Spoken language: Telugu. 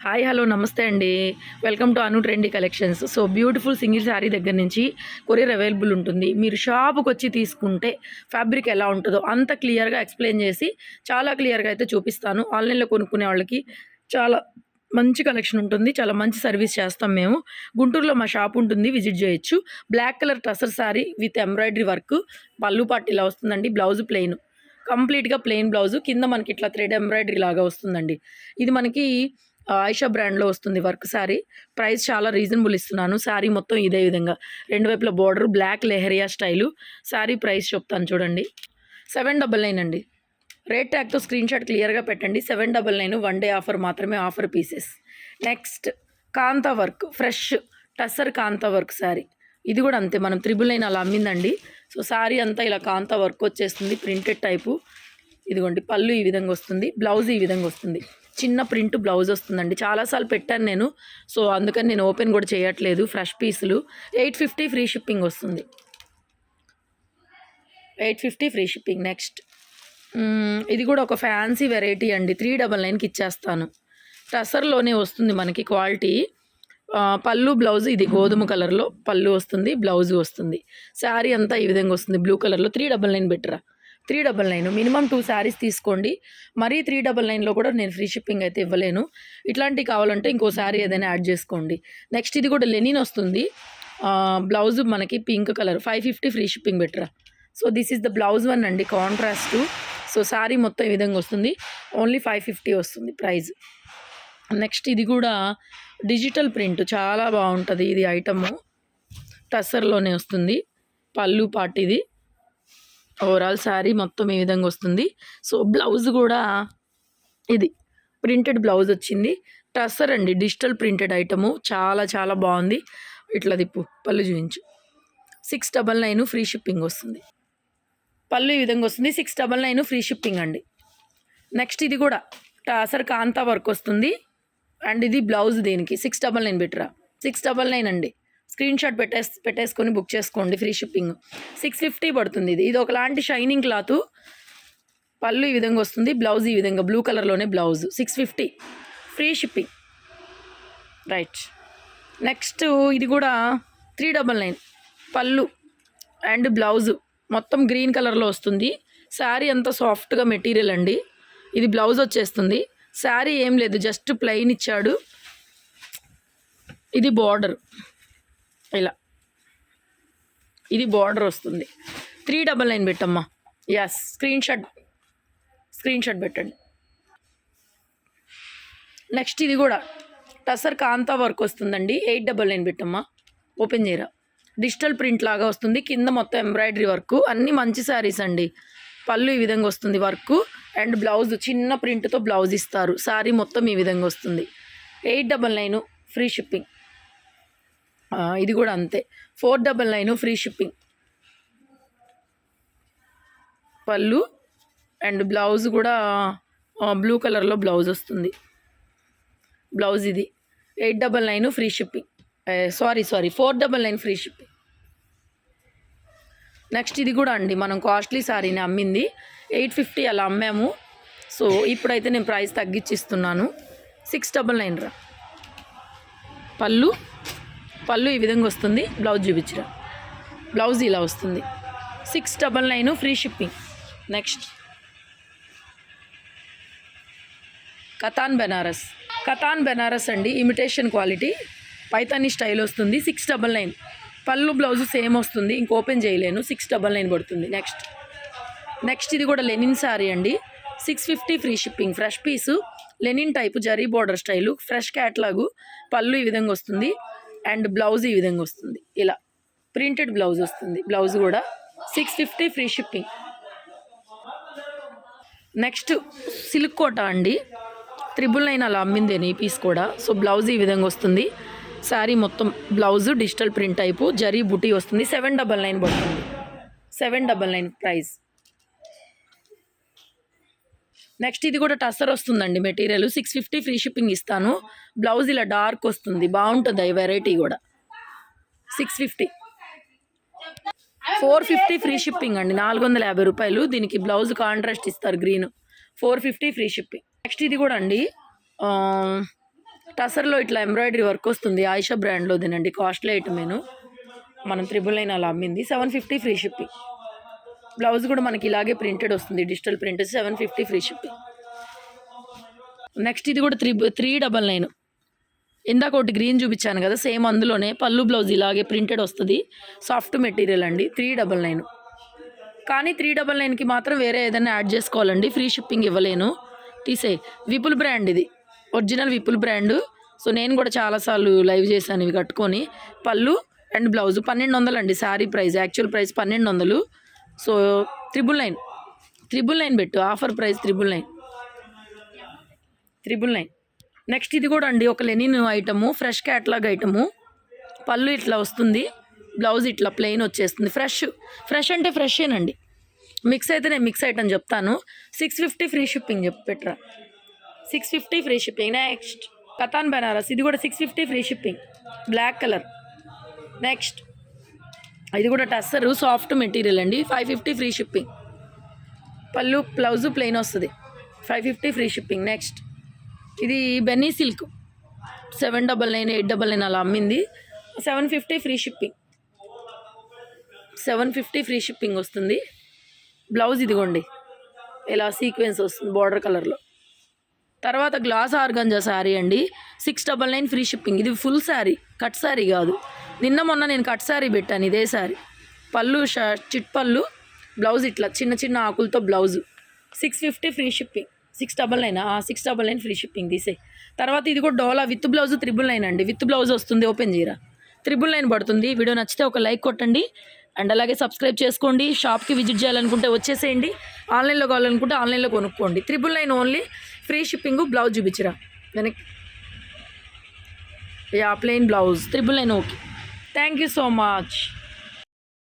హాయ్ హలో నమస్తే అండి. Welcome to Anu trendy collections. So beautiful single sari దగ్గర నుంచి కొరియర్ అవైలబుల్ ఉంటుంది. మీరు షాప్కి వచ్చి తీసుకుంటే ఫ్యాబ్రిక్ ఎలా ఉంటుందో అంత క్లియర్గా ఎక్స్ప్లెయిన్ చేసి చాలా క్లియర్గా అయితే చూపిస్తాను. ఆన్లైన్లో కొనుక్కునే వాళ్ళకి చాలా మంచి కలెక్షన్ ఉంటుంది. చాలా మంచి సర్వీస్ చేస్తాం మేము. గుంటూరులో మా షాప్ ఉంటుంది, విజిట్ చేయొచ్చు. Black colour tussar sari with embroidery work, పళ్ళు పాటు ఇలా వస్తుందండి. బ్లౌజ్ ప్లెయిన్, కంప్లీట్గా ప్లెయిన్ బ్లౌజ్, కింద మనకి ఇట్లా థ్రెడ్ ఎంబ్రాయిడరీ లాగా వస్తుందండి. ఇది మనకి ఆయిషా బ్రాండ్లో వస్తుంది వర్క్ శారీ. ప్రైస్ చాలా రీజనబుల్ ఇస్తున్నాను. శారీ మొత్తం ఇదే విధంగా రెండు వైపుల border, black leheriya style. Sari price చెప్తాను చూడండి, 799 అండి. రేట్ ట్యాగ్తో స్క్రీన్ షాట్ క్లియర్గా పెట్టండి. 799 వన్ డే ఆఫర్ మాత్రమే, ఆఫర్ పీసెస్. నెక్స్ట్ కాంతా వర్క్, ఫ్రెష్ టస్సర్ కాంతా వర్క్ శారీ. ఇది కూడా అంతే, మనం 999 అలా అమ్మిందండి. సో శారీ అంతా ఇలా కాంతా వర్క్ వచ్చేస్తుంది, ప్రింటెడ్ టైపు. ఇదిగోండి పళ్ళు ఈ విధంగా వస్తుంది, బ్లౌజ్ ఈ విధంగా వస్తుంది. చిన్న ప్రింట్ బ్లౌజ్ వస్తుందండి. చాలాసార్లు పెట్టాను నేను, సో అందుకని నేను ఓపెన్ కూడా చేయట్లేదు. ఫ్రెష్ పీసులు. 850 ఫ్రీ షిప్పింగ్ వస్తుంది. 850 ఫ్రీ షిప్పింగ్. నెక్స్ట్ ఇది కూడా ఒక ఫ్యాన్సీ వెరైటీ అండి. 399కి ఇచ్చేస్తాను. టసర్లోనే వస్తుంది మనకి క్వాలిటీ. పళ్ళు బ్లౌజ్ ఇది గోధుమ కలర్లో పళ్ళు వస్తుంది, బ్లౌజ్ వస్తుంది. శారీ అంతా ఈ విధంగా వస్తుంది బ్లూ కలర్లో. 399 బెటరా. 399 మినిమం 2 శారీస్ తీసుకోండి. మరీ 399లో కూడా నేను ఫ్రీ షిప్పింగ్ అయితే ఇవ్వలేను. ఇట్లాంటివి కావాలంటే ఇంకో శారీ ఏదైనా యాడ్ చేసుకోండి. నెక్స్ట్ ఇది కూడా లెనిన్ వస్తుంది. బ్లౌజ్ మనకి పింక్ కలర్, 550 ఫ్రీ షిప్పింగ్ బెటరా. So this is the blouse one అండి, కాంట్రాస్ట్. సో శారీ మొత్తం ఈ విధంగా వస్తుంది. ఓన్లీ 550 వస్తుంది ప్రైజ్. నెక్స్ట్ ఇది కూడా డిజిటల్ ప్రింట్, చాలా బాగుంటుంది ఇది ఐటము. టస్సర్లోనే వస్తుంది. పళ్ళు పాటు ఇది. ఓవరాల్ శారీ మొత్తం ఈ విధంగా వస్తుంది. సో బ్లౌజ్ కూడా ఇది ప్రింటెడ్ బ్లౌజ్ వచ్చింది. టస్సర్ అండి, డిజిటల్ ప్రింటెడ్ ఐటము. చాలా చాలా బాగుంది. ఇట్లా దిప్పు, పళ్ళు చూపించు. 699 ఫ్రీ షిప్పింగ్ వస్తుంది. పళ్ళు ఈ విధంగా వస్తుంది. 699 ఫ్రీ షిప్పింగ్ అండి. నెక్స్ట్ ఇది కూడా టసర్ కాంతా వర్క్ వస్తుంది. అండ్ ఇది బ్లౌజ్, దీనికి 699 బెటరా. 699 అండి. స్క్రీన్ షాట్ పెట్టేసుకొని బుక్ చేసుకోండి, ఫ్రీ షిప్పింగ్. 650 పడుతుంది. ఇది ఒకలాంటి షైనింగ్ క్లాత్. పళ్ళు ఈ విధంగా వస్తుంది, బ్లౌజ్ ఈ విధంగా బ్లూ కలర్లోనే blouse. 650 free shipping. Right. Next ఇది కూడా 399. పళ్ళు అండ్ బ్లౌజ్ మొత్తం గ్రీన్ కలర్లో వస్తుంది. శారీ అంతా సాఫ్ట్గా మెటీరియల్ అండి. ఇది బ్లౌజ్ వచ్చేస్తుంది. శారీ ఏం లేదు, జస్ట్ ప్లెయిన్ ఇచ్చాడు. ఇది బార్డర్ ఇలా, ఇది బార్డర్ వస్తుంది. 399 పెట్టమ్మా. ఎస్, స్క్రీన్ షాట్ పెట్టండి. నెక్స్ట్ ఇది కూడా టసర్ కాంతా వర్క్ వస్తుందండి. 899 పెట్టమ్మా. ఓపెన్ చేయరా. డిజిటల్ ప్రింట్ లాగా వస్తుంది. కింద మొత్తం ఎంబ్రాయిడరీ వర్క్. అన్నీ మంచి శారీస్ అండి. పళ్ళు ఈ విధంగా వస్తుంది వర్క్, అండ్ బ్లౌజ్ చిన్న ప్రింట్తో బ్లౌజ్ ఇస్తారు. శారీ మొత్తం ఈ విధంగా వస్తుంది. 899 ఫ్రీ షిప్పింగ్. ఇది కూడా అంతే, 499 ఫ్రీ షిప్పింగ్. పళ్ళు అండ్ బ్లౌజ్ కూడా బ్లూ కలర్లో బ్లౌజ్ వస్తుంది. బ్లౌజ్ ఇది 899 free shipping. Sorry 499 free shipping. Next ఇది కూడా అండి, మనం కాస్ట్లీ శారీని అమ్మింది 850 అలా అమ్మాము. సో ఇప్పుడైతే నేను ప్రైస్ తగ్గించిస్తున్నాను. 699 రా. పళ్ళు ఈ విధంగా వస్తుంది. బ్లౌజ్ చూపించరా. బ్లౌజ్ ఇలా వస్తుంది. 699 free shipping. Next katan Banaras అండి, ఇమిటేషన్ క్వాలిటీ, పైతానీ స్టైల్ వస్తుంది. 699. పళ్ళు బ్లౌజ్ సేమ్ వస్తుంది. ఇంక ఓపెన్ చేయలేను. 699 పడుతుంది. నెక్స్ట్ ఇది కూడా లెనిన్ శారీ అండి. 650 free shipping. Fresh piece, linen type, zari border style, fresh catalogue. పళ్ళు ఈ విధంగా వస్తుంది, అండ్ బ్లౌజ్ ఈ విధంగా వస్తుంది. ఇలా ప్రింటెడ్ బ్లౌజ్ వస్తుంది. బ్లౌజ్ కూడా 650 ఫ్రీ షిప్పింగ్. నెక్స్ట్ సిల్క్ కోట అండి, 999 అలా అమ్మింది ఈ పీస్ కూడా. సో బ్లౌజ్ ఈ విధంగా వస్తుంది. శారీ మొత్తం blouse digital print type, zari బుటీ వస్తుంది. 799 పడుతుంది. 799 ప్రైస్. నెక్స్ట్ ఇది కూడా టస్సర్ వస్తుందండి మెటీరియల్. 650 ఫ్రీ షిప్పింగ్ ఇస్తాను. బ్లౌజ్ ఇలా డార్క్ వస్తుంది, బాగుంటుంది ఈ వెరైటీ కూడా. 650. 450 ఫ్రీ షిప్పింగ్ అండి. 450 రూపాయలు. దీనికి బ్లౌజ్ కాంట్రాస్ట్ ఇస్తారు గ్రీన్. 450 free shipping. నెక్స్ట్ ఇది కూడా అండి టసర్లో ఇట్లా ఎంబ్రాయిడరీ వర్క్ వస్తుంది. ఆయిషా బ్రాండ్లో తినండి, కాస్ట్లీ ఐటమేను. మనం 999 అలా అమ్మింది. 750 ఫ్రీ షిప్పింగ్. బ్లౌజ్ కూడా మనకి ఇలాగే ప్రింటెడ్ వస్తుంది, digital print. 750 free shipping. Next ఇది కూడా 399. ఇందాక ఒకటి గ్రీన్ చూపించాను కదా, సేమ్ అందులోనే పళ్ళు బ్లౌజ్ ఇలాగే ప్రింటెడ్ వస్తుంది. సాఫ్ట్ మెటీరియల్ అండి. 399. కానీ 399కి మాత్రం వేరే ఏదైనా యాడ్ చేసుకోవాలండి, ఫ్రీ షిప్పింగ్ ఇవ్వలేను. తీసే విపుల్ బ్రాండ్, ఇది ఒరిజినల్ విపుల్ బ్రాండ్. సో నేను కూడా చాలాసార్లు లైవ్ చేశాను ఇవి కట్టుకొని. పళ్ళు అండ్ బ్లౌజ్ 1200 అండి sari price. Actual price 1200. So 999 పెట్టు, ఆఫర్ ప్రైస్ 999. నెక్స్ట్ ఇది కూడా అండి ఒక linen item, fresh catalogue item. పళ్ళు ఇట్లా వస్తుంది, బ్లౌజ్ ఇట్లా ప్లెయిన్ వచ్చేస్తుంది. ఫ్రెష్ అంటే ఫ్రెషేనండి. మిక్స్ అయితే నేను మిక్స్ ఐటమ్ చెప్తాను. 650 ఫ్రీ షిప్పింగ్ పెట్టరా. 650 free shipping. Next katan Banaras, ఇది కూడా 650 free shipping, black colour. Next ఇది కూడా టస్సర్ సాఫ్ట్ మెటీరియల్ అండి, 550 ఫ్రీ షిప్పింగ్. పళ్ళు బ్లౌజ్ ప్లెయిన్ వస్తుంది, 550 ఫ్రీ షిప్పింగ్. నెక్స్ట్ ఇది బెన్నీ సిల్క్, 799, 899 అలా అమ్మింది. 750 ఫ్రీ షిప్పింగ్. 750 ఫ్రీ షిప్పింగ్ వస్తుంది. బ్లౌజ్ ఇదిగోండి ఇలా సీక్వెన్స్ వస్తుంది బార్డర్ కలర్లో. తర్వాత గ్లాస్ ఆర్గంజా శారీ అండి, 699 ఫ్రీ షిప్పింగ్. ఇది ఫుల్ శారీ, కట్ శారీ కాదు. నిన్న మొన్న నేను కట్ శారీ పెట్టాను, ఇదే శారీ. పళ్ళు చిట్ పళ్ళు, బ్లౌజ్ ఇట్లా చిన్న చిన్న ఆకులతో blouse. 650 free shipping. 699 free shipping తీసే. తర్వాత ఇది కూడా డోలా విత్ బ్లౌజ్ 999 అండి. విత్ బ్లౌజ్ వస్తుంది, ఓపెన్ చేయరా. 999 పడుతుంది. వీడియో నచ్చితే ఒక లైక్ కొట్టండి అండ్ అలాగే సబ్స్క్రైబ్ చేసుకోండి. షాప్కి విజిట్ చేయాలనుకుంటే వచ్చేసేయండి, ఆన్లైన్లో కావాలనుకుంటే ఆన్లైన్లో కొనుక్కోండి. 999 ఓన్లీ, ఫ్రీ షిప్పింగ్. బ్లౌజ్ చూపించరా వెనక్కి. Plain blouse 999. Okay, thank you so much.